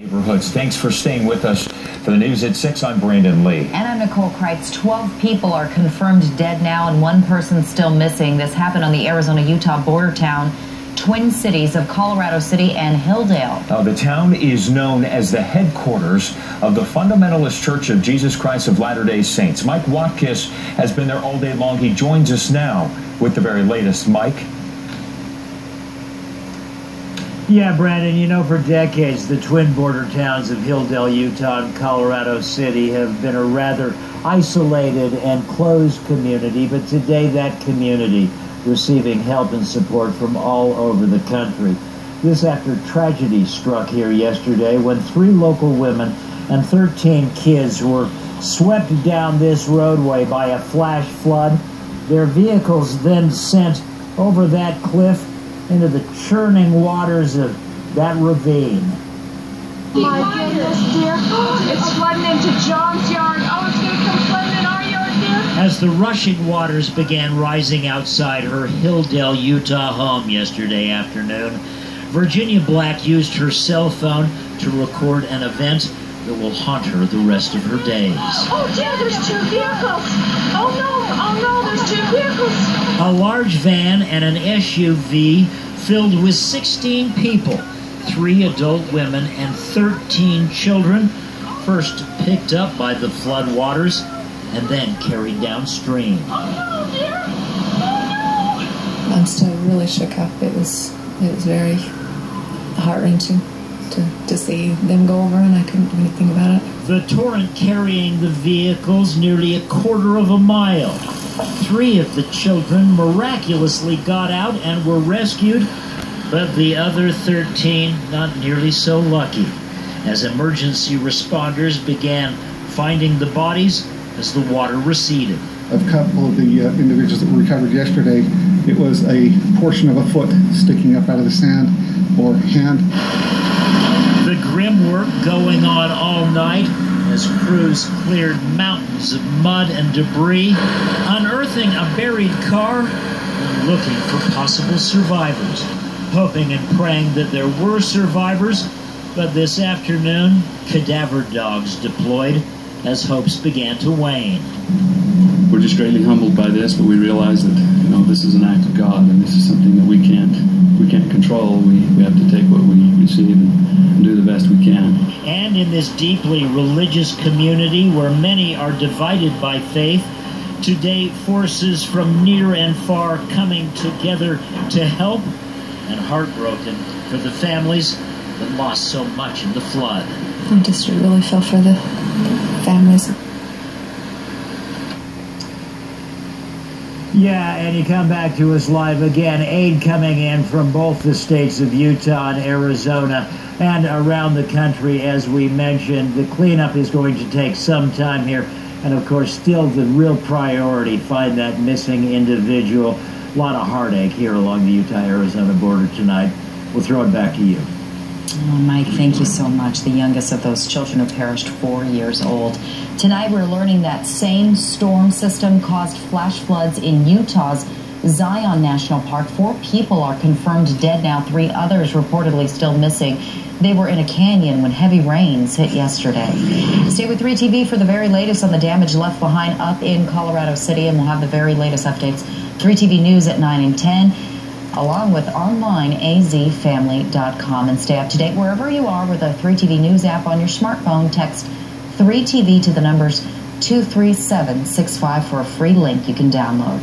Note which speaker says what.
Speaker 1: Neighborhoods. Thanks for staying with us. For the news at 6, I'm Brandon Lee.
Speaker 2: And I'm Nicole Kreitz. 12 people are confirmed dead now and one person still missing. This happened on the Arizona-Utah border town, twin cities of Colorado City and Hilldale.
Speaker 1: The town is known as the headquarters of the Fundamentalist Church of Jesus Christ of Latter-day Saints. Mike Watkis has been there all day long. He joins us now with the very latest. Mike?
Speaker 3: Yeah, Brandon, you know, for decades, the twin border towns of Hilldale, Utah, and Colorado City have been a rather isolated and closed community, but today that community receiving help and support from all over the country. This after tragedy struck here yesterday when 3 local women and 13 kids were swept down this roadway by a flash flood. Their vehicles then sent over that cliff into the churning waters of that ravine.
Speaker 4: My goodness, dear. It's flooding into John's yard. Oh, it's going to come flooding in our yard, dear.
Speaker 3: As the rushing waters began rising outside her Hilldale, Utah home yesterday afternoon, Virginia Black used her cell phone to record an event that will haunt her the rest of her days.
Speaker 4: Oh, dear, there's 2 vehicles. Oh, no, there's 2 vehicles.
Speaker 3: A large van and an SUV filled with 16 people, 3 adult women and 13 children, first picked up by the flood waters and then carried downstream.
Speaker 4: Oh, no, dear. Oh,
Speaker 5: no. I'm still really shook up. It was very heart-wrenching to see them go over, and I couldn't do anything about it.
Speaker 3: The torrent carrying the vehicles nearly a quarter of a mile. 3 of the children miraculously got out and were rescued, but the other 13 not nearly so lucky, as emergency responders began finding the bodies as the water receded.
Speaker 6: A couple of the individuals that were recovered yesterday, it was a portion of a foot sticking up out of the sand or hand.
Speaker 3: The grim work going on all night as crews cleared mountains of mud and debris, unearthing a buried car and looking for possible survivors, hoping and praying that there were survivors. But this afternoon, cadaver dogs deployed as hopes began to wane.
Speaker 7: We're just greatly humbled by this, but we realize that this is an act of God, and this is something that we can't control. We have to take what we receive and do the best we can.
Speaker 3: And in this deeply religious community where many are divided by faith, today forces from near and far coming together to help, and heartbroken for the families that lost so much in the flood.
Speaker 5: I just really feel for the families.
Speaker 3: Yeah, and you come back to us live again. Aid coming in from both the states of Utah and Arizona and around the country, as we mentioned. The cleanup is going to take some time here. And, of course, still the real priority, find that missing individual. A lot of heartache here along the Utah-Arizona border tonight. We'll throw it back to you.
Speaker 2: Oh, Mike, thank you so much. The youngest of those children who perished, 4 years old. Tonight we're learning that same storm system caused flash floods in Utah's Zion National Park. 4 people are confirmed dead now, 3 others reportedly still missing. They were in a canyon when heavy rains hit yesterday. Stay with 3TV for the very latest on the damage left behind up in Colorado City, and we'll have the very latest updates. 3TV News at 9 and 10. Along with online azfamily.com, and stay up to date wherever you are with the 3TV News app on your smartphone. Text 3TV to the numbers 23765 for a free link you can download.